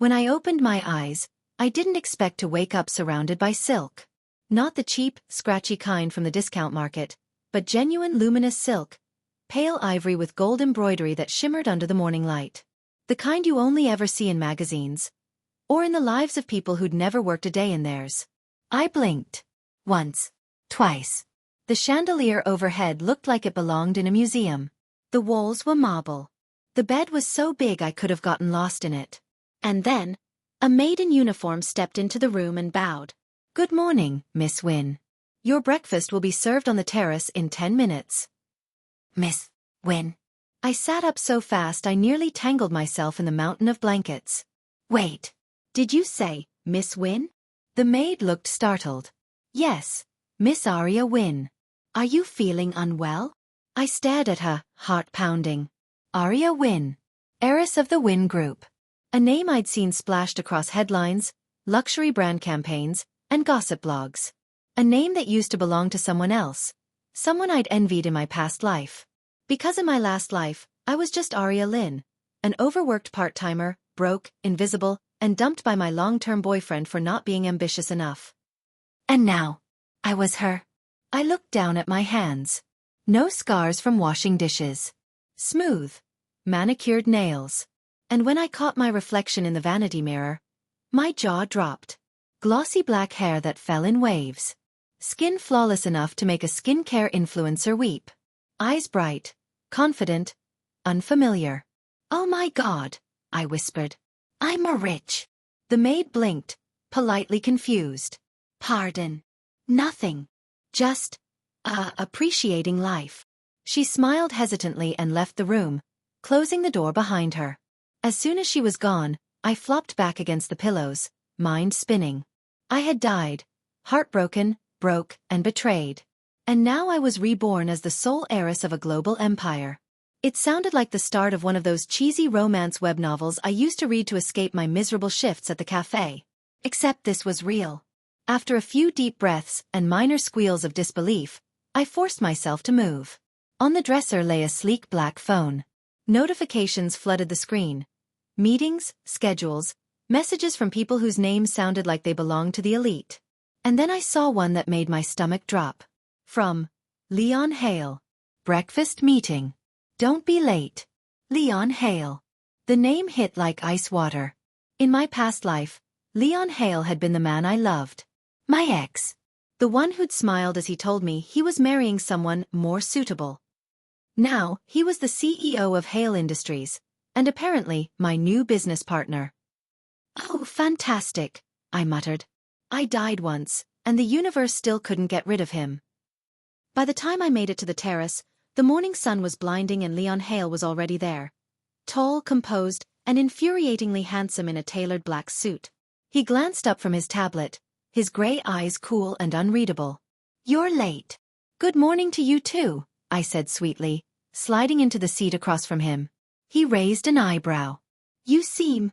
When I opened my eyes, I didn't expect to wake up surrounded by silk. Not the cheap, scratchy kind from the discount market, but genuine luminous silk, pale ivory with gold embroidery that shimmered under the morning light. The kind you only ever see in magazines, or in the lives of people who'd never worked a day in theirs. I blinked. Once. Twice. The chandelier overhead looked like it belonged in a museum. The walls were marble. The bed was so big I could have gotten lost in it. And then, a maid in uniform stepped into the room and bowed. "Good morning, Miss Wynn. Your breakfast will be served on the terrace in 10 minutes. Miss Wynn. I sat up so fast I nearly tangled myself in the mountain of blankets. Wait. Did you say, Miss Wynn? The maid looked startled. Yes, Miss Aria Wynn. Are you feeling unwell? I stared at her, heart pounding. Aria Wynn. Heiress of the Wynn Group. A name I'd seen splashed across headlines, luxury brand campaigns, and gossip blogs. A name that used to belong to someone else. Someone I'd envied in my past life. Because in my last life, I was just Aria Wynn, an overworked part-timer, broke, invisible, and dumped by my long-term boyfriend for not being ambitious enough. And now, I was her. I looked down at my hands. No scars from washing dishes. Smooth, manicured nails. And when I caught my reflection in the vanity mirror, my jaw dropped. Glossy black hair that fell in waves. Skin flawless enough to make a skincare influencer weep. Eyes bright, confident, unfamiliar. Oh my God, I whispered. I'm a rich. The maid blinked, politely confused. Pardon. Nothing. Just, appreciating life. She smiled hesitantly and left the room, closing the door behind her. As soon as she was gone, I flopped back against the pillows, mind spinning. I had died, heartbroken, broke, and betrayed. And now I was reborn as the sole heiress of a global empire. It sounded like the start of one of those cheesy romance web novels I used to read to escape my miserable shifts at the cafe. Except this was real. After a few deep breaths and minor squeals of disbelief, I forced myself to move. On the dresser lay a sleek black phone. Notifications flooded the screen. Meetings, schedules, messages from people whose names sounded like they belonged to the elite. And then I saw one that made my stomach drop. From Leon Hale. Breakfast meeting. Don't be late. Leon Hale. The name hit like ice water. In my past life, Leon Hale had been the man I loved. My ex. The one who'd smiled as he told me he was marrying someone more suitable. Now, he was the CEO of Hale Industries, and apparently my new business partner. Oh, fantastic, I muttered. I died once, and the universe still couldn't get rid of him. By the time I made it to the terrace, the morning sun was blinding and Leon Hale was already there. Tall, composed, and infuriatingly handsome in a tailored black suit. He glanced up from his tablet, his gray eyes cool and unreadable. You're late. Good morning to you too, I said sweetly, sliding into the seat across from him. He raised an eyebrow. You seem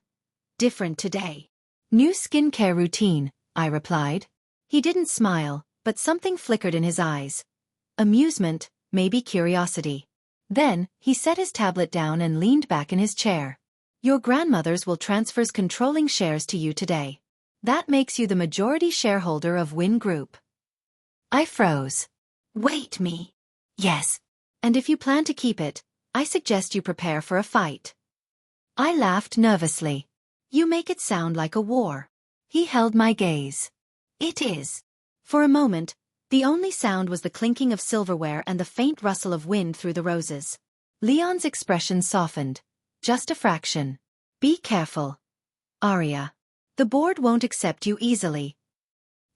different today. New skincare routine, I replied. He didn't smile, but something flickered in his eyes. Amusement, maybe curiosity. Then, he set his tablet down and leaned back in his chair. Your grandmother's will transfers controlling shares to you today. That makes you the majority shareholder of Wynn Group. I froze. Wait me. Yes. And if you plan to keep it, I suggest you prepare for a fight. I laughed nervously. You make it sound like a war. He held my gaze. It is. For a moment, the only sound was the clinking of silverware and the faint rustle of wind through the roses. Leon's expression softened. Just a fraction. Be careful. Aria. The board won't accept you easily.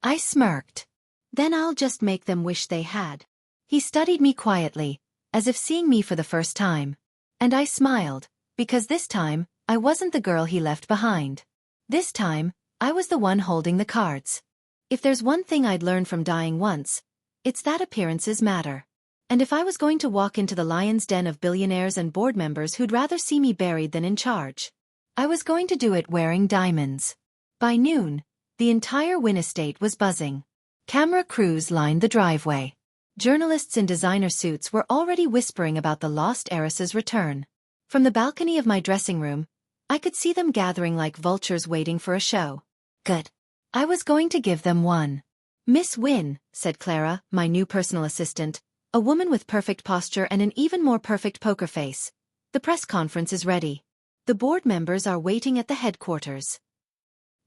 I smirked. Then I'll just make them wish they had. He studied me quietly, as if seeing me for the first time. And I smiled, because this time, I wasn't the girl he left behind. This time, I was the one holding the cards. If there's one thing I'd learned from dying once, it's that appearances matter. And if I was going to walk into the lion's den of billionaires and board members who'd rather see me buried than in charge, I was going to do it wearing diamonds. By noon, the entire Wynn estate was buzzing. Camera crews lined the driveway. Journalists in designer suits were already whispering about the lost heiress's return. From the balcony of my dressing room, I could see them gathering like vultures waiting for a show. Good. I was going to give them one. Miss Wynn, said Clara, my new personal assistant, a woman with perfect posture and an even more perfect poker face. The press conference is ready. The board members are waiting at the headquarters.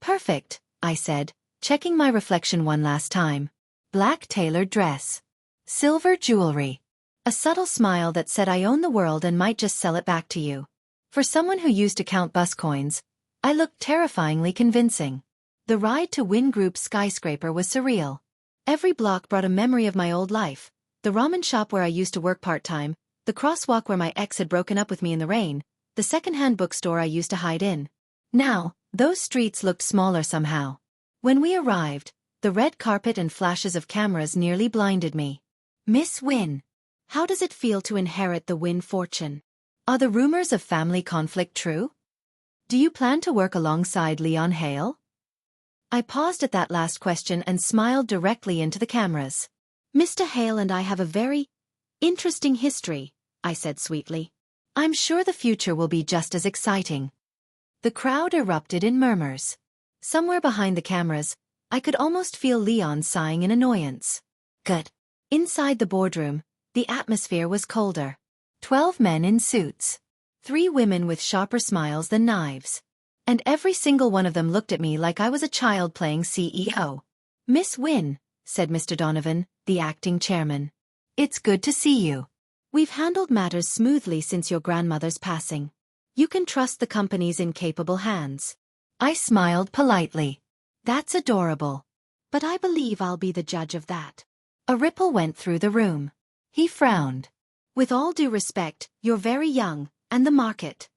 Perfect, I said, checking my reflection one last time. Black tailored dress. Silver jewelry. A subtle smile that said I own the world and might just sell it back to you. For someone who used to count bus coins, I looked terrifyingly convincing. The ride to Wynn Group's skyscraper was surreal. Every block brought a memory of my old life. The ramen shop where I used to work part-time, the crosswalk where my ex had broken up with me in the rain, the second-hand bookstore I used to hide in. Now, those streets looked smaller somehow. When we arrived, the red carpet and flashes of cameras nearly blinded me. Miss Wynn. How does it feel to inherit the Wynn fortune? Are the rumors of family conflict true? Do you plan to work alongside Leon Hale? I paused at that last question and smiled directly into the cameras. Mr. Hale and I have a very interesting history, I said sweetly. I'm sure the future will be just as exciting. The crowd erupted in murmurs. Somewhere behind the cameras, I could almost feel Leon sighing in annoyance. Good. Inside the boardroom, the atmosphere was colder. 12 men in suits. 3 women with sharper smiles than knives. And every single one of them looked at me like I was a child playing CEO. Miss Wynn, said Mr. Donovan, the acting chairman. It's good to see you. We've handled matters smoothly since your grandmother's passing. You can trust the company's in capable hands. I smiled politely. That's adorable. But I believe I'll be the judge of that. A ripple went through the room. He frowned. With all due respect, you're very young, and the market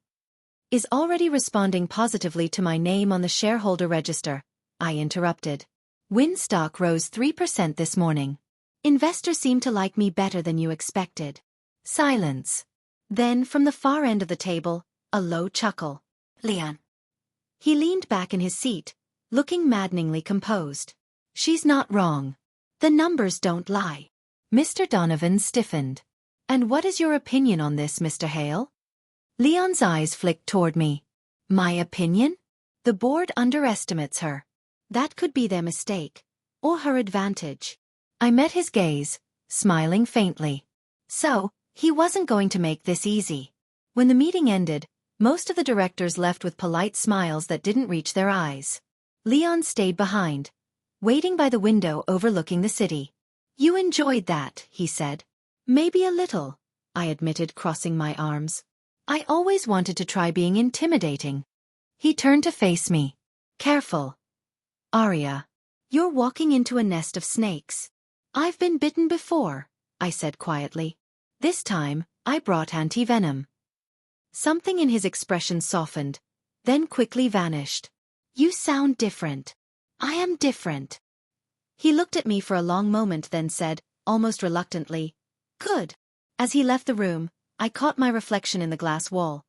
is already responding positively to my name on the shareholder register, I interrupted. Wynn stock rose 3% this morning. Investors seem to like me better than you expected. Silence. Then, from the far end of the table, a low chuckle. Leon. He leaned back in his seat, looking maddeningly composed. She's not wrong. The numbers don't lie. Mr. Donovan stiffened. And what is your opinion on this, Mr. Hale? Leon's eyes flicked toward me. My opinion? The board underestimates her. That could be their mistake, or her advantage. I met his gaze, smiling faintly. So, he wasn't going to make this easy. When the meeting ended, most of the directors left with polite smiles that didn't reach their eyes. Leon stayed behind, waiting by the window overlooking the city. You enjoyed that, he said. Maybe a little, I admitted, crossing my arms. I always wanted to try being intimidating. He turned to face me. Careful. Aria. You're walking into a nest of snakes. I've been bitten before, I said quietly. This time, I brought anti-venom. Something in his expression softened, then quickly vanished. You sound different. I am different. He looked at me for a long moment, then said, almost reluctantly, Good. As he left the room, I caught my reflection in the glass wall.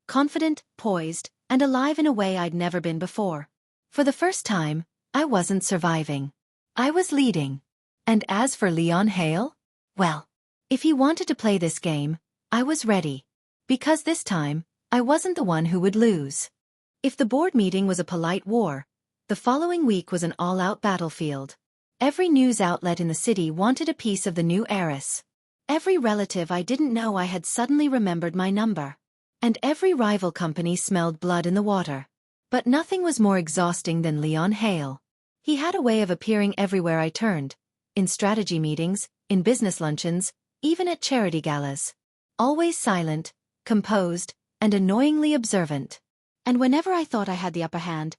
Confident, poised, and alive in a way I'd never been before. For the first time, I wasn't surviving. I was leading. And as for Leon Hale? Well, if he wanted to play this game, I was ready. Because this time, I wasn't the one who would lose. If the board meeting was a polite war, the following week was an all-out battlefield. Every news outlet in the city wanted a piece of the new heiress. Every relative I didn't know I had suddenly remembered my number. And every rival company smelled blood in the water. But nothing was more exhausting than Leon Hale. He had a way of appearing everywhere I turned. In strategy meetings, in business luncheons, even at charity galas. Always silent, composed, and annoyingly observant. And whenever I thought I had the upper hand,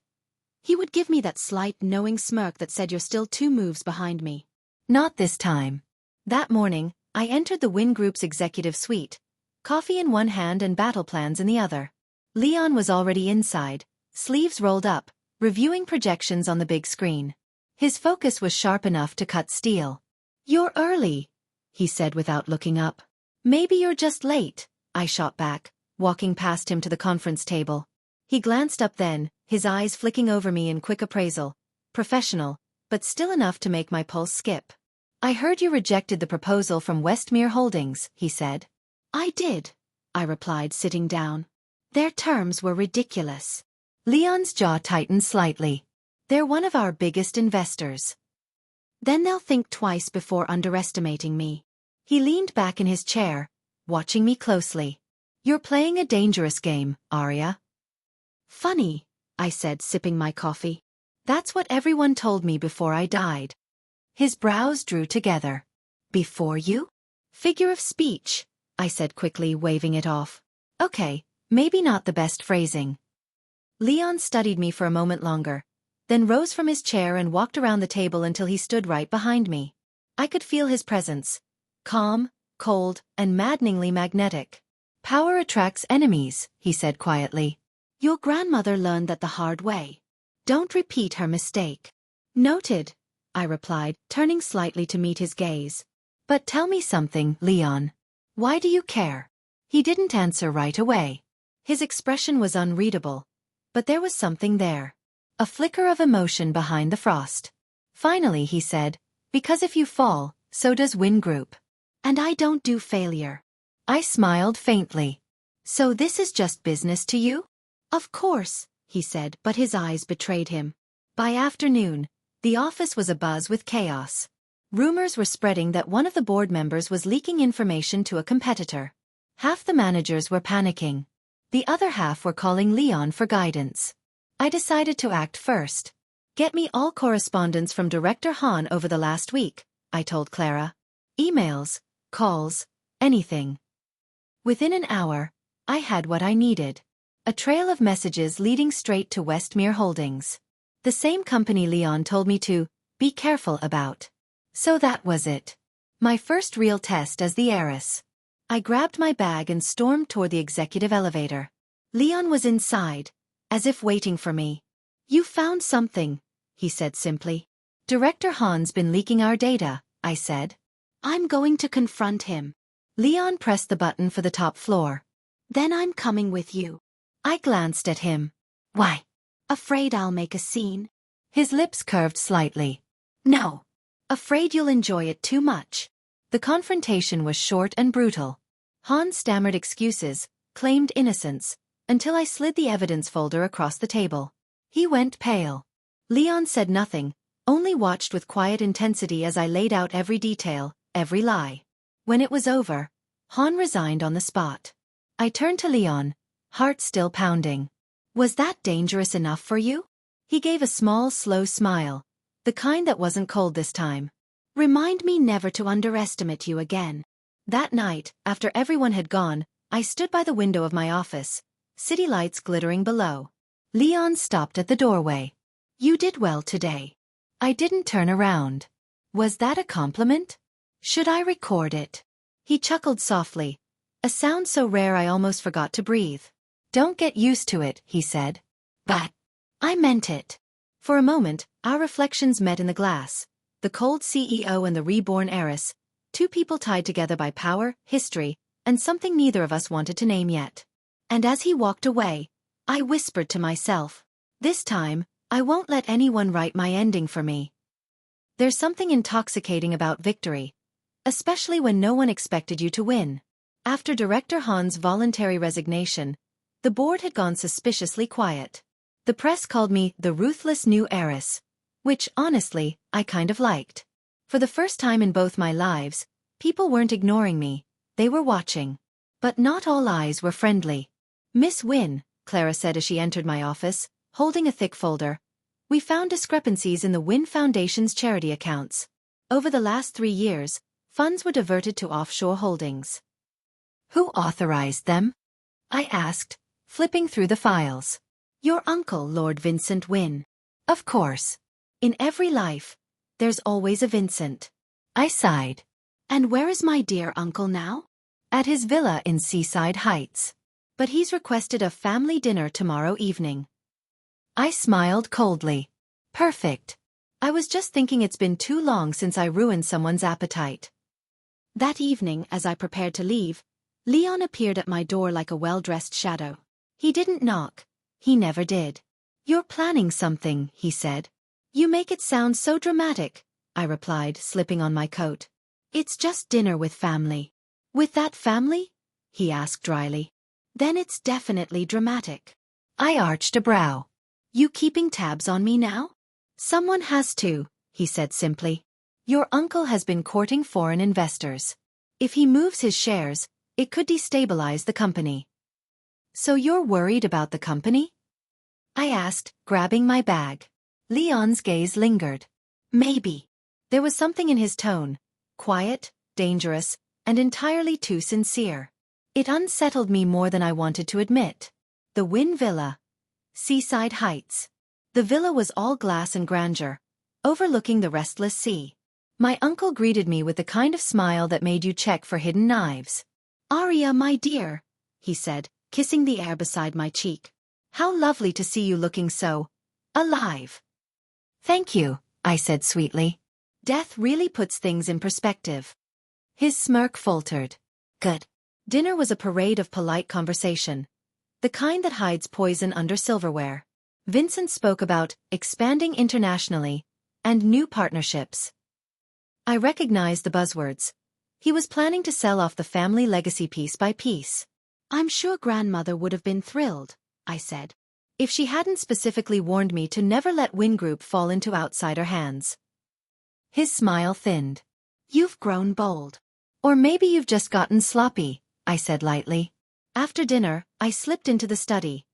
he would give me that slight, knowing smirk that said you're still 2 moves behind me. Not this time. That morning, I entered the Wynn Group's executive suite, coffee in one hand and battle plans in the other. Leon was already inside, sleeves rolled up, reviewing projections on the big screen. His focus was sharp enough to cut steel. You're early, he said without looking up. Maybe you're just late, I shot back, walking past him to the conference table. He glanced up then, his eyes flicking over me in quick appraisal. Professional, but still enough to make my pulse skip. I heard you rejected the proposal from Westmere Holdings, he said. I did, I replied, sitting down. Their terms were ridiculous. Leon's jaw tightened slightly. They're one of our biggest investors. Then they'll think twice before underestimating me. He leaned back in his chair, watching me closely. You're playing a dangerous game, Aria. Funny, I said, sipping my coffee. That's what everyone told me before I died. His brows drew together. Before you? Figure of speech, I said quickly, waving it off. Okay, maybe not the best phrasing. Leon studied me for a moment longer, then rose from his chair and walked around the table until he stood right behind me. I could feel his presence. Calm, cold, and maddeningly magnetic. Power attracts enemies, he said quietly. Your grandmother learned that the hard way. Don't repeat her mistake. Noted, I replied, turning slightly to meet his gaze. But tell me something, Leon. Why do you care? He didn't answer right away. His expression was unreadable, but there was something there. A flicker of emotion behind the frost. Finally he said, because if you fall, so does Wynn Group. And I don't do failure. I smiled faintly. So this is just business to you? Of course, he said, but his eyes betrayed him. By afternoon, the office was abuzz with chaos. Rumors were spreading that one of the board members was leaking information to a competitor. Half the managers were panicking. The other half were calling Leon for guidance. I decided to act first. Get me all correspondence from Director Han over the last week, I told Clara. Emails, calls, anything. Within an hour, I had what I needed. A trail of messages leading straight to Westmere Holdings. The same company Leon told me to be careful about. So that was it. My first real test as the heiress. I grabbed my bag and stormed toward the executive elevator. Leon was inside, as if waiting for me. You found something, he said simply. Director Han's been leaking our data, I said. I'm going to confront him. Leon pressed the button for the top floor. Then I'm coming with you. I glanced at him. Why? Afraid I'll make a scene. His lips curved slightly. No. Afraid you'll enjoy it too much. The confrontation was short and brutal. Han stammered excuses, claimed innocence, until I slid the evidence folder across the table. He went pale. Leon said nothing, only watched with quiet intensity as I laid out every detail, every lie. When it was over, Han resigned on the spot. I turned to Leon, heart still pounding. Was that dangerous enough for you? He gave a small, slow smile, the kind that wasn't cold this time. Remind me never to underestimate you again. That night, after everyone had gone, I stood by the window of my office, city lights glittering below. Leon stopped at the doorway. You did well today. I didn't turn around. Was that a compliment? Should I record it? He chuckled softly, a sound so rare I almost forgot to breathe. Don't get used to it, he said. But I meant it. For a moment, our reflections met in the glass. The cold CEO and the reborn heiress, two people tied together by power, history, and something neither of us wanted to name yet. And as he walked away, I whispered to myself, this time, I won't let anyone write my ending for me. There's something intoxicating about victory, especially when no one expected you to win. After Director Han's voluntary resignation, the board had gone suspiciously quiet. The press called me the ruthless new heiress, which, honestly, I kind of liked. For the first time in both my lives, people weren't ignoring me, they were watching. But not all eyes were friendly. Miss Wynn, Clara said as she entered my office, holding a thick folder, we found discrepancies in the Wynn Foundation's charity accounts. Over the last 3 years, funds were diverted to offshore holdings. Who authorized them? I asked, flipping through the files. Your uncle, Lord Vincent Wynn. Of course. In every life, there's always a Vincent. I sighed. And where is my dear uncle now? At his villa in Seaside Heights. But he's requested a family dinner tomorrow evening. I smiled coldly. Perfect. I was just thinking it's been too long since I ruined someone's appetite. That evening, as I prepared to leave, Leon appeared at my door like a well-dressed shadow. He didn't knock. He never did. You're planning something, he said. You make it sound so dramatic, I replied, slipping on my coat. It's just dinner with family. With that family? He asked dryly. Then it's definitely dramatic. I arched a brow. You keeping tabs on me now? Someone has to, he said simply. Your uncle has been courting foreign investors. If he moves his shares, it could destabilize the company. So you're worried about the company? I asked, grabbing my bag. Leon's gaze lingered. Maybe. There was something in his tone, quiet, dangerous, and entirely too sincere. It unsettled me more than I wanted to admit. The Wynn Villa. Seaside Heights. The villa was all glass and grandeur, overlooking the restless sea. My uncle greeted me with the kind of smile that made you check for hidden knives. Aria, my dear, he said, kissing the air beside my cheek. How lovely to see you looking so alive. Thank you, I said sweetly. Death really puts things in perspective. His smirk faltered. Good. Dinner was a parade of polite conversation. The kind that hides poison under silverware. Vincent spoke about expanding internationally and new partnerships. I recognized the buzzwords. He was planning to sell off the family legacy piece by piece. I'm sure grandmother would have been thrilled, I said, if she hadn't specifically warned me to never let Wynn Group fall into outsider hands. His smile thinned. You've grown bold. Or maybe you've just gotten sloppy, I said lightly. After dinner, I slipped into the study.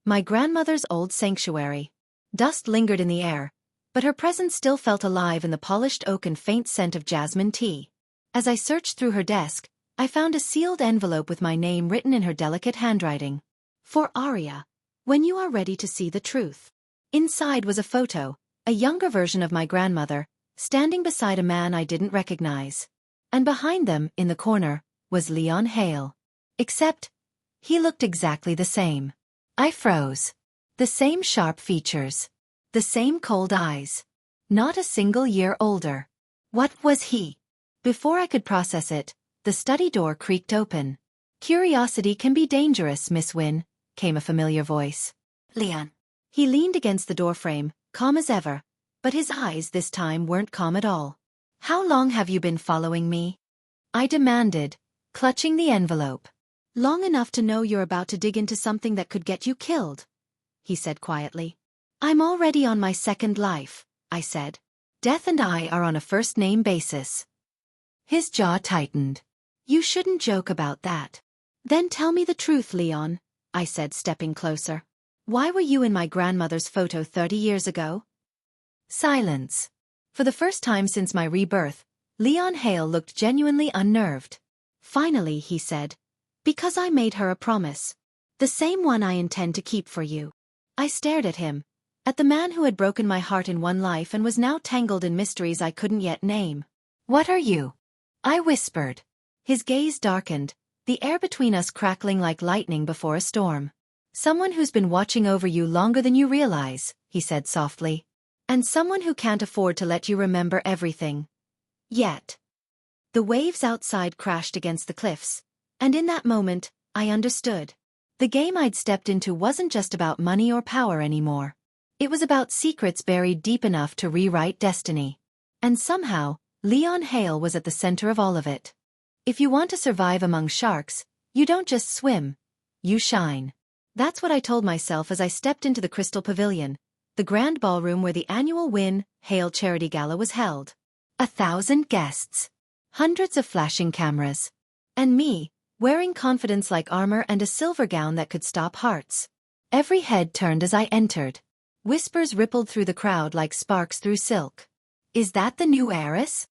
My grandmother's old sanctuary. Dust lingered in the air, but her presence still felt alive in the polished oak and faint scent of jasmine tea. As I searched through her desk, I found a sealed envelope with my name written in her delicate handwriting. For Aria, when you are ready to see the truth. Inside was a photo, a younger version of my grandmother, standing beside a man I didn't recognize. And behind them, in the corner, was Leon Hale. Except, he looked exactly the same. I froze. The same sharp features. The same cold eyes. Not a single year older. What was he? Before I could process it, the study door creaked open. Curiosity can be dangerous, Miss Wynn, came a familiar voice. Leon. He leaned against the doorframe, calm as ever, but his eyes this time weren't calm at all. How long have you been following me? I demanded, clutching the envelope. Long enough to know you're about to dig into something that could get you killed, he said quietly. I'm already on my second life, I said. Death and I are on a first-name basis. His jaw tightened. You shouldn't joke about that. Then tell me the truth, Leon, I said, stepping closer. Why were you in my grandmother's photo 30 years ago? Silence. For the first time since my rebirth, Leon Hale looked genuinely unnerved. Finally, he said, because I made her a promise. The same one I intend to keep for you. I stared at him, at the man who had broken my heart in one life and was now tangled in mysteries I couldn't yet name. What are you? I whispered. His gaze darkened, the air between us crackling like lightning before a storm. Someone who's been watching over you longer than you realize, he said softly. And someone who can't afford to let you remember everything. Yet. The waves outside crashed against the cliffs, and in that moment, I understood. The game I'd stepped into wasn't just about money or power anymore. It was about secrets buried deep enough to rewrite destiny. And somehow, Leon Hale was at the center of all of it. If you want to survive among sharks, you don't just swim, you shine. That's what I told myself as I stepped into the Crystal Pavilion, the grand ballroom where the annual Wynn Hale Charity Gala was held. 1,000 guests. Hundreds of flashing cameras. And me, wearing confidence like armor and a silver gown that could stop hearts. Every head turned as I entered. Whispers rippled through the crowd like sparks through silk. Is that the new heiress?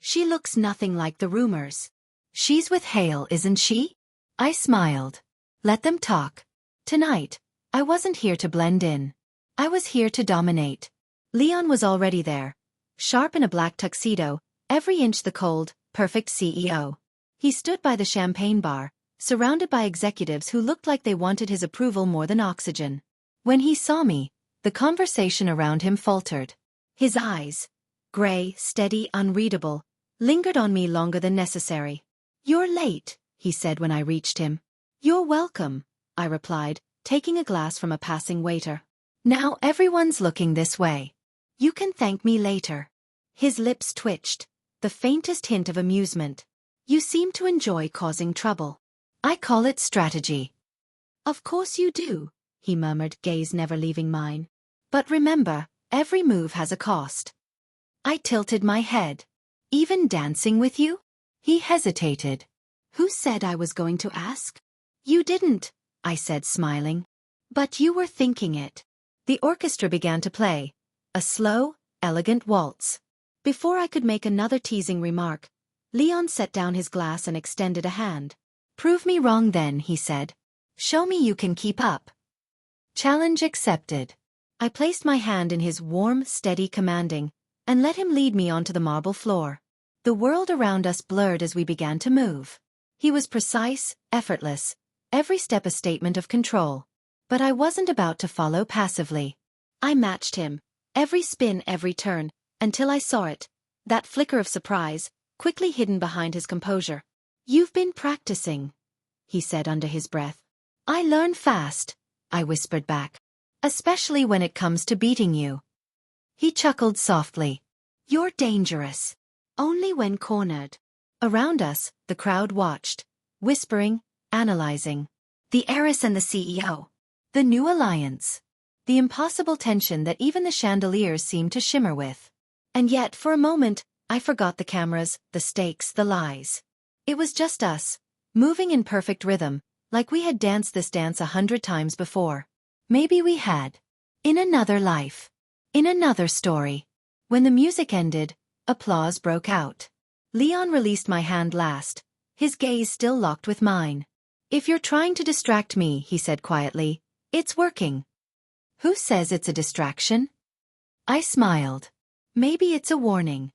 She looks nothing like the rumors. She's with Hale, isn't she? I smiled. Let them talk. Tonight, I wasn't here to blend in. I was here to dominate. Leon was already there, sharp in a black tuxedo, every inch the cold, perfect CEO. He stood by the champagne bar, surrounded by executives who looked like they wanted his approval more than oxygen. When he saw me, the conversation around him faltered. His eyes, gray, steady, unreadable, lingered on me longer than necessary. You're late, he said when I reached him. You're welcome, I replied, taking a glass from a passing waiter. Now everyone's looking this way. You can thank me later. His lips twitched, the faintest hint of amusement. You seem to enjoy causing trouble. I call it strategy. Of course you do, he murmured, gaze never leaving mine. But remember, every move has a cost. I tilted my head. Even dancing with you? He hesitated. Who said I was going to ask? You didn't, I said, smiling. But you were thinking it. The orchestra began to play. A slow, elegant waltz. Before I could make another teasing remark, Leon set down his glass and extended a hand. Prove me wrong then, he said. Show me you can keep up. Challenge accepted. I placed my hand in his warm, steady, commanding, and let him lead me onto the marble floor. The world around us blurred as we began to move. He was precise, effortless, every step a statement of control. But I wasn't about to follow passively. I matched him, every spin, every turn, until I saw it, that flicker of surprise, quickly hidden behind his composure. You've been practicing, he said under his breath. I learn fast, I whispered back. Especially when it comes to beating you. He chuckled softly. You're dangerous. Only when cornered. Around us, the crowd watched, whispering, analyzing. The heiress and the CEO. The new alliance. The impossible tension that even the chandeliers seemed to shimmer with. And yet, for a moment, I forgot the cameras, the stakes, the lies. It was just us, moving in perfect rhythm, like we had danced this dance 100 times before. Maybe we had. In another life. In another story. When the music ended, applause broke out. Leon released my hand last, his gaze still locked with mine. If you're trying to distract me, he said quietly, it's working. Who says it's a distraction? I smiled. Maybe it's a warning.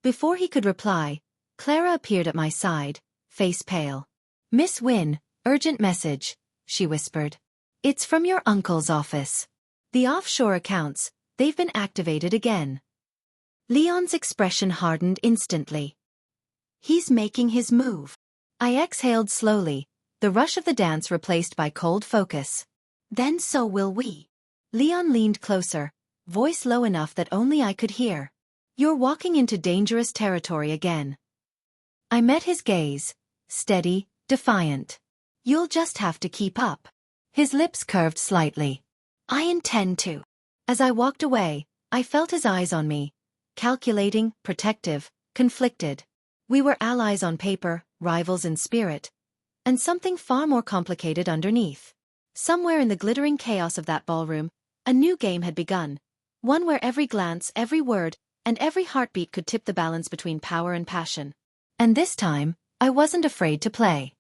Before he could reply, Clara appeared at my side, face pale. Miss Wynn, urgent message, she whispered. It's from your uncle's office. The offshore accounts, they've been activated again. Leon's expression hardened instantly. He's making his move. I exhaled slowly, the rush of the dance replaced by cold focus. Then so will we. Leon leaned closer, voice low enough that only I could hear. You're walking into dangerous territory again. I met his gaze, steady, defiant. You'll just have to keep up. His lips curved slightly. I intend to. As I walked away, I felt his eyes on me, calculating, protective, conflicted. We were allies on paper, rivals in spirit, and something far more complicated underneath. Somewhere in the glittering chaos of that ballroom, a new game had begun, one where every glance, every word, and every heartbeat could tip the balance between power and passion. And this time, I wasn't afraid to play.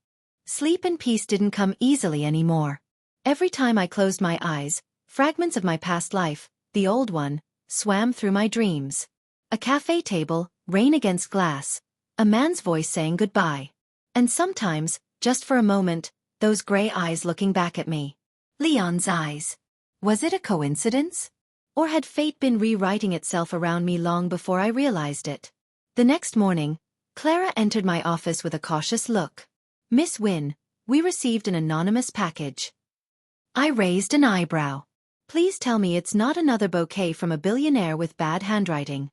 Sleep and peace didn't come easily anymore. Every time I closed my eyes, fragments of my past life, the old one, swam through my dreams. A cafe table, rain against glass, a man's voice saying goodbye. And sometimes, just for a moment, those gray eyes looking back at me. Leon's eyes. Was it a coincidence? Or had fate been rewriting itself around me long before I realized it? The next morning, Clara entered my office with a cautious look. Miss Wynn, we received an anonymous package. I raised an eyebrow. Please tell me it's not another bouquet from a billionaire with bad handwriting.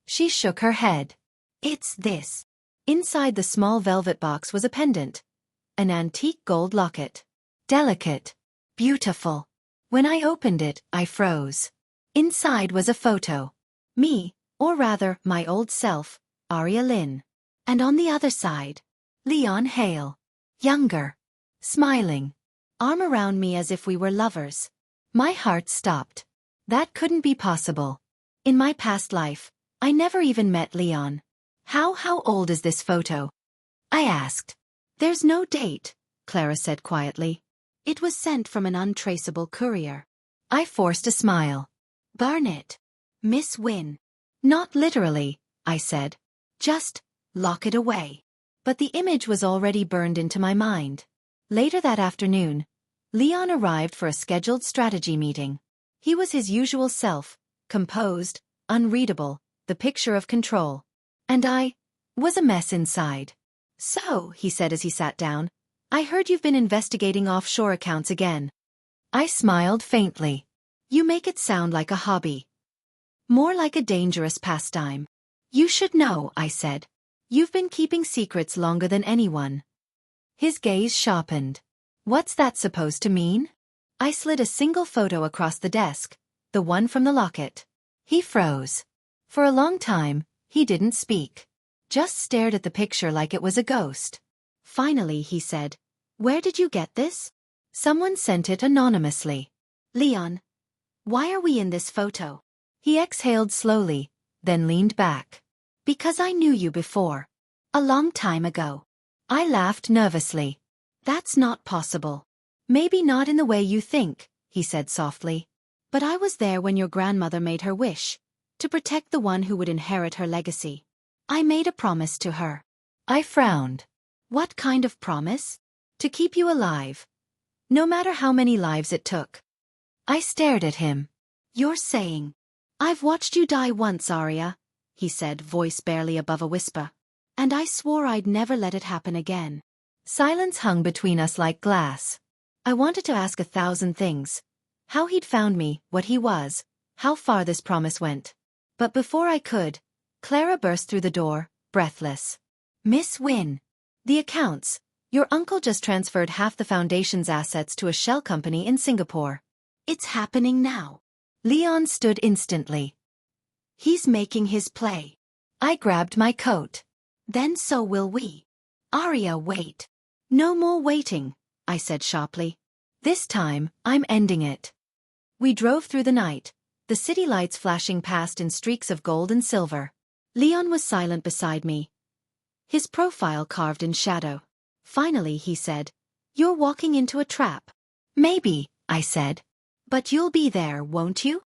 She shook her head. It's this. Inside the small velvet box was a pendant. An antique gold locket. Delicate. Beautiful. When I opened it, I froze. Inside was a photo. Me, or rather, my old self, Aria Wynn. And on the other side, Leon Hale. Younger. Smiling. Arm around me as if we were lovers. My heart stopped. That couldn't be possible. In my past life, I never even met Leon. How old is this photo? I asked. There's no date, Clara said quietly. It was sent from an untraceable courier. I forced a smile. Burn it. Miss Wynn. Not literally, I said. Just lock it away. But the image was already burned into my mind. Later that afternoon, Leon arrived for a scheduled strategy meeting. He was his usual self, composed, unreadable, the picture of control. And I was a mess inside. So, he said as he sat down, I heard you've been investigating offshore accounts again. I smiled faintly. You make it sound like a hobby. More like a dangerous pastime. You should know, I said. You've been keeping secrets longer than anyone. His gaze sharpened. What's that supposed to mean? I slid a single photo across the desk, the one from the locket. He froze. For a long time, he didn't speak. Just stared at the picture like it was a ghost. Finally, he said, "Where did you get this?" "Someone sent it anonymously." "Leon, why are we in this photo?" He exhaled slowly, then leaned back. "Because I knew you before. A long time ago." I laughed nervously. "That's not possible." "Maybe not in the way you think," he said softly. "But I was there when your grandmother made her wish, to protect the one who would inherit her legacy. I made a promise to her." I frowned. "What kind of promise?" "To keep you alive. No matter how many lives it took." I stared at him. "You're saying—" "I've watched you die once, Aria," he said, voice barely above a whisper. "And I swore I'd never let it happen again." Silence hung between us like glass. I wanted to ask 1,000 things. How he'd found me, what he was, how far this promise went. But before I could, Clara burst through the door, breathless. "Miss Wynn. The accounts. Your uncle just transferred half the foundation's assets to a shell company in Singapore." "It's happening now." Leon stood instantly. "He's making his play." I grabbed my coat. "Then so will we." "Aria, wait." "No more waiting," I said sharply. "This time, I'm ending it." We drove through the night, the city lights flashing past in streaks of gold and silver. Leon was silent beside me, his profile carved in shadow. Finally he said, "You're walking into a trap." "Maybe," I said. "But you'll be there, won't you?"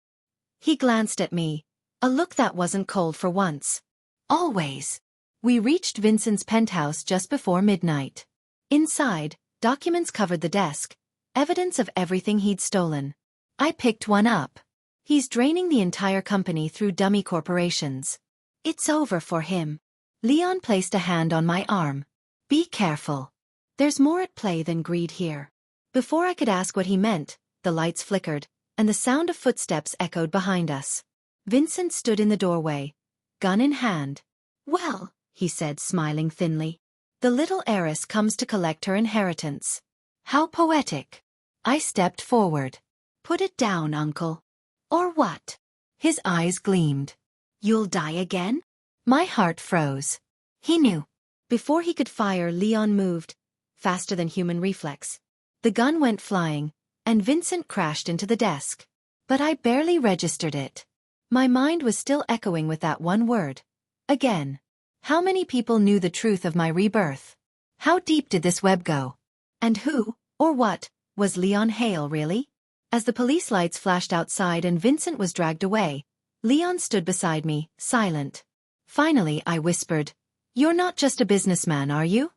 He glanced at me, a look that wasn't cold for once. "Always." We reached Vincent's penthouse just before midnight. Inside, documents covered the desk, evidence of everything he'd stolen. I picked one up. "He's draining the entire company through dummy corporations. It's over for him." Leon placed a hand on my arm. "Be careful. There's more at play than greed here." Before I could ask what he meant, the lights flickered, and the sound of footsteps echoed behind us. Vincent stood in the doorway, gun in hand. "Well," he said, smiling thinly, "the little heiress comes to collect her inheritance." How poetic. I stepped forward. "Put it down, uncle." "Or what?" His eyes gleamed. "You'll die again?" My heart froze. He knew. Before he could fire, Leon moved, faster than human reflex. The gun went flying, and Vincent crashed into the desk. But I barely registered it. My mind was still echoing with that one word. Again. How many people knew the truth of my rebirth? How deep did this web go? And who, or what, was Leon Hale really? As the police lights flashed outside and Vincent was dragged away, Leon stood beside me, silent. Finally I whispered, "You're not just a businessman, are you?"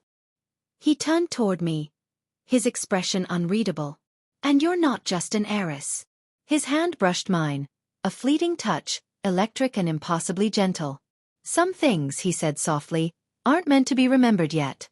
He turned toward me, his expression unreadable. "And you're not just an heiress." His hand brushed mine, a fleeting touch, electric and impossibly gentle. "Some things," he said softly, "aren't meant to be remembered yet."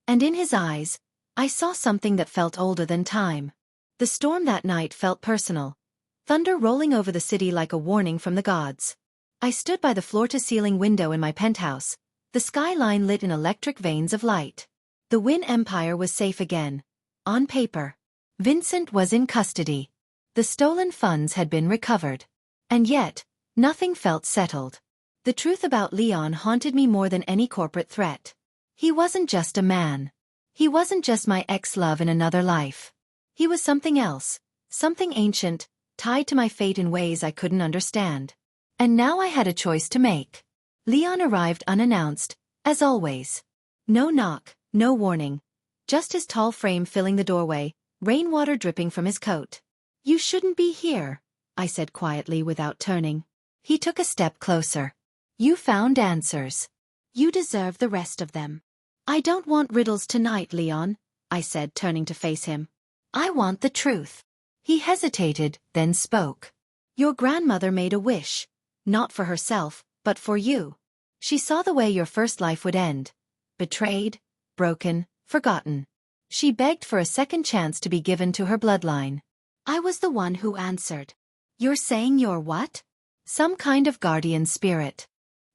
And in his eyes, I saw something that felt older than time. The storm that night felt personal, thunder rolling over the city like a warning from the gods. I stood by the floor-to-ceiling window in my penthouse, the skyline lit in electric veins of light. The Wynn Empire was safe again. On paper. Vincent was in custody. The stolen funds had been recovered. And yet, nothing felt settled. The truth about Leon haunted me more than any corporate threat. He wasn't just a man. He wasn't just my ex-love in another life. He was something else, something ancient, tied to my fate in ways I couldn't understand. And now I had a choice to make. Leon arrived unannounced, as always. No knock, no warning. Just his tall frame filling the doorway, rainwater dripping from his coat. "You shouldn't be here," I said quietly without turning. He took a step closer. "You found answers. You deserve the rest of them." "I don't want riddles tonight, Leon," I said, turning to face him. "I want the truth." He hesitated, then spoke. "Your grandmother made a wish. Not for herself, but for you. She saw the way your first life would end. Betrayed, broken, forgotten. She begged for a second chance to be given to her bloodline. I was the one who answered." "You're saying you're what?" "Some kind of guardian spirit."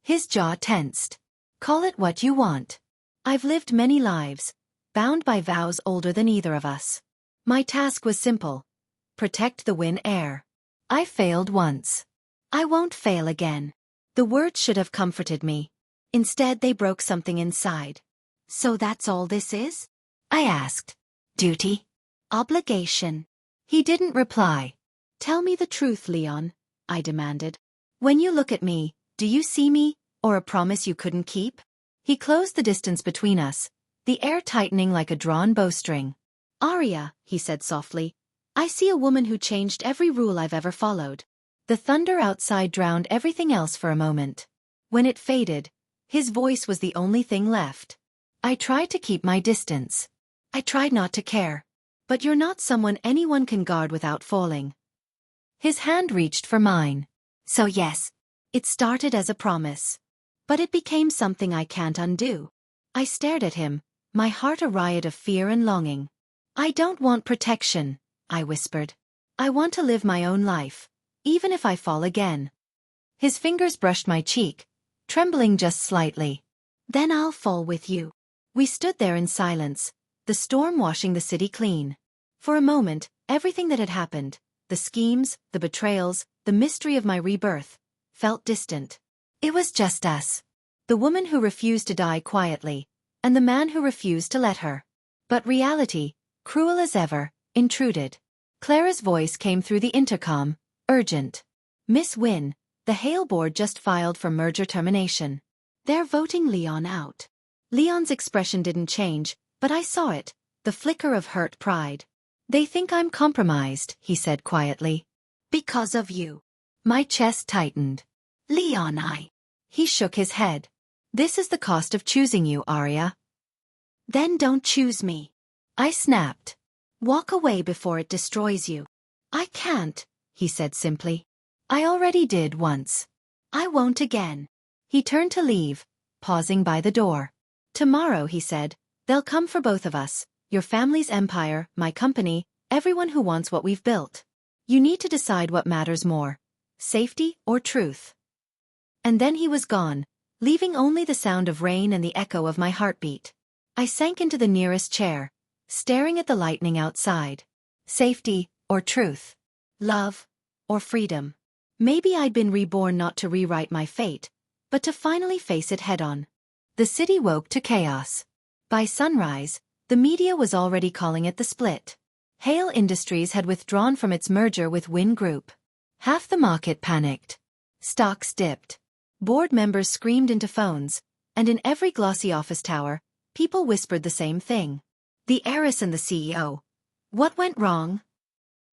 His jaw tensed. "Call it what you want. I've lived many lives. bound by vows older than either of us. My task was simple: protect the Wynn heir. I failed once. I won't fail again. The words should have comforted me. Instead, they broke something inside. So that's all this is? I asked. Duty? Obligation? He didn't reply. Tell me the truth, Leon, I demanded. When you look at me, do you see me, or a promise you couldn't keep? He closed the distance between us, the air tightening like a drawn bowstring. Aria, he said softly, I see a woman who changed every rule I've ever followed. The thunder outside drowned everything else for a moment. When it faded, his voice was the only thing left. I tried to keep my distance. I tried not to care. But you're not someone anyone can guard without falling. His hand reached for mine. So yes, it started as a promise. But it became something I can't undo. I stared at him, my heart a riot of fear and longing. I don't want protection, I whispered. I want to live my own life, even if I fall again. His fingers brushed my cheek, trembling just slightly. Then I'll fall with you. We stood there in silence, the storm washing the city clean. For a moment, everything that had happened, the schemes, the betrayals, the mystery of my rebirth, felt distant. It was just us. The woman who refused to die quietly, and the man who refused to let her. But reality, cruel as ever, intruded. Clara's voice came through the intercom, urgent. Miss Wynn, the Hale board just filed for merger termination. They're voting Leon out. Leon's expression didn't change, but I saw it, the flicker of hurt pride. They think I'm compromised, he said quietly. Because of you. My chest tightened. Leon, He shook his head. This is the cost of choosing you, Aria. Then don't choose me. I snapped. Walk away before it destroys you. I can't, he said simply. I already did once. I won't again. He turned to leave, pausing by the door. Tomorrow, he said, they'll come for both of us, your family's empire, my company, everyone who wants what we've built. You need to decide what matters more, safety or truth. And then he was gone, leaving only the sound of rain and the echo of my heartbeat. I sank into the nearest chair, staring at the lightning outside. Safety or truth? Love or freedom? Maybe I'd been reborn not to rewrite my fate, but to finally face it head-on. The city woke to chaos. By sunrise, the media was already calling it the split. Hale Industries had withdrawn from its merger with Wynn Group. Half the market panicked. Stocks dipped. Board members screamed into phones, and in every glossy office tower, people whispered the same thing. The heiress and the CEO. What went wrong?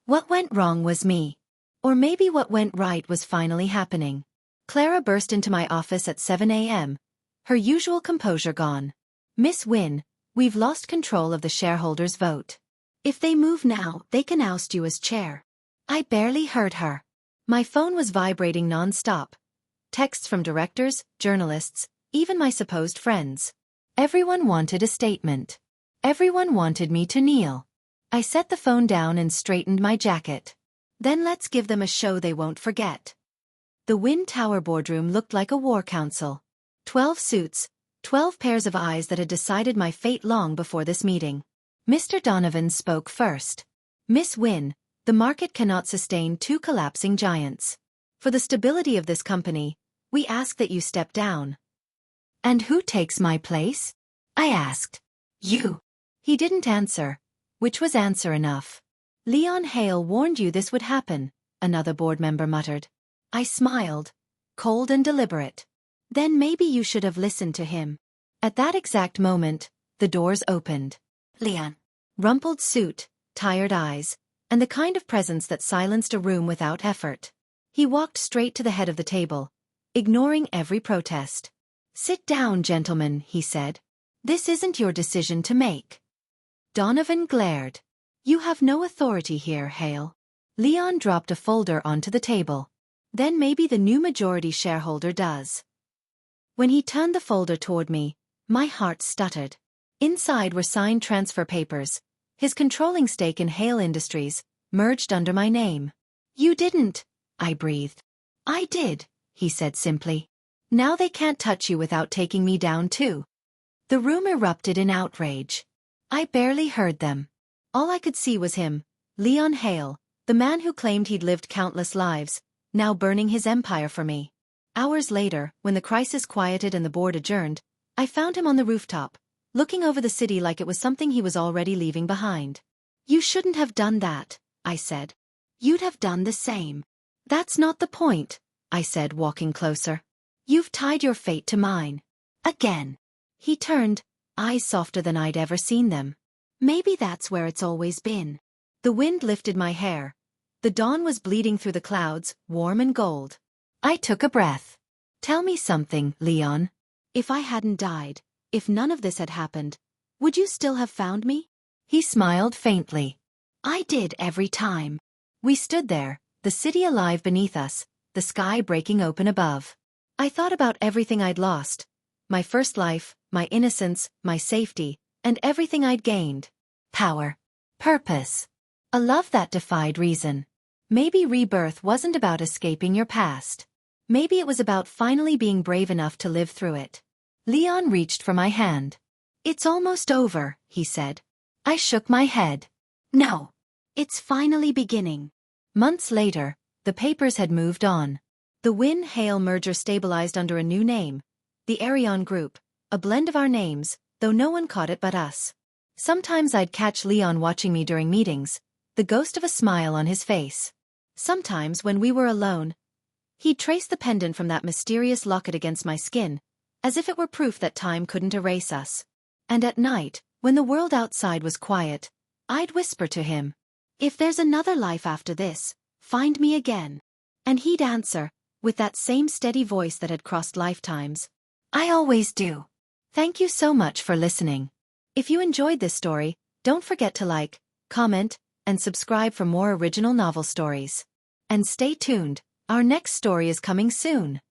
What went wrong was me. Or maybe what went right was finally happening. Clara burst into my office at 7 a.m., her usual composure gone. Miss Wynn, we've lost control of the shareholders' vote. If they move now, they can oust you as chair. I barely heard her. My phone was vibrating non-stop. Texts from directors, journalists, even my supposed friends. Everyone wanted a statement. Everyone wanted me to kneel. I set the phone down and straightened my jacket. Then let's give them a show they won't forget. The Wynn Tower boardroom looked like a war council. 12 suits, 12 pairs of eyes that had decided my fate long before this meeting. Mr. Donovan spoke first. Miss Wynn, the market cannot sustain two collapsing giants. For the stability of this company, we ask that you step down. And who takes my place? I asked. You. He didn't answer, which was answer enough. Leon Hale warned you this would happen, another board member muttered. I smiled, cold and deliberate. Then maybe you should have listened to him. At that exact moment, the doors opened. Leon. Rumpled suit, tired eyes, and the kind of presence that silenced a room without effort. He walked straight to the head of the table, ignoring every protest. Sit down, gentlemen, he said. This isn't your decision to make. Donovan glared. You have no authority here, Hale. Leon dropped a folder onto the table. Then maybe the new majority shareholder does. When he turned the folder toward me, my heart stuttered. Inside were signed transfer papers, his controlling stake in Hale Industries, merged under my name. You didn't, I breathed. I did, he said simply. Now they can't touch you without taking me down too. The room erupted in outrage. I barely heard them. All I could see was him, Leon Hale, the man who claimed he'd lived countless lives, now burning his empire for me. Hours later, when the crisis quieted and the board adjourned, I found him on the rooftop, looking over the city like it was something he was already leaving behind. "You shouldn't have done that," I said. "You'd have done the same." "That's not the point," I said, walking closer. "You've tied your fate to mine. Again." He turned, eyes softer than I'd ever seen them. "Maybe that's where it's always been." The wind lifted my hair. The dawn was bleeding through the clouds, warm and gold. I took a breath. "Tell me something, Leon. If I hadn't died, if none of this had happened, would you still have found me?" He smiled faintly. "I did every time." We stood there, the city alive beneath us, the sky breaking open above. I thought about everything I'd lost. My first life, my innocence, my safety, and everything I'd gained. Power. Purpose. A love that defied reason. Maybe rebirth wasn't about escaping your past. Maybe it was about finally being brave enough to live through it. Leon reached for my hand. "It's almost over," he said. I shook my head. "No. It's finally beginning." Months later, the papers had moved on. The Wynn-Hale merger stabilized under a new name, the Aria Group, a blend of our names, though no one caught it but us. Sometimes I'd catch Leon watching me during meetings, the ghost of a smile on his face. Sometimes, when we were alone, he'd trace the pendant from that mysterious locket against my skin, as if it were proof that time couldn't erase us. And at night, when the world outside was quiet, I'd whisper to him, "If there's another life after this, find me again." And he'd answer, with that same steady voice that had crossed lifetimes, "I always do." Thank you so much for listening. If you enjoyed this story, don't forget to like, comment, and subscribe for more original novel stories. And stay tuned, our next story is coming soon.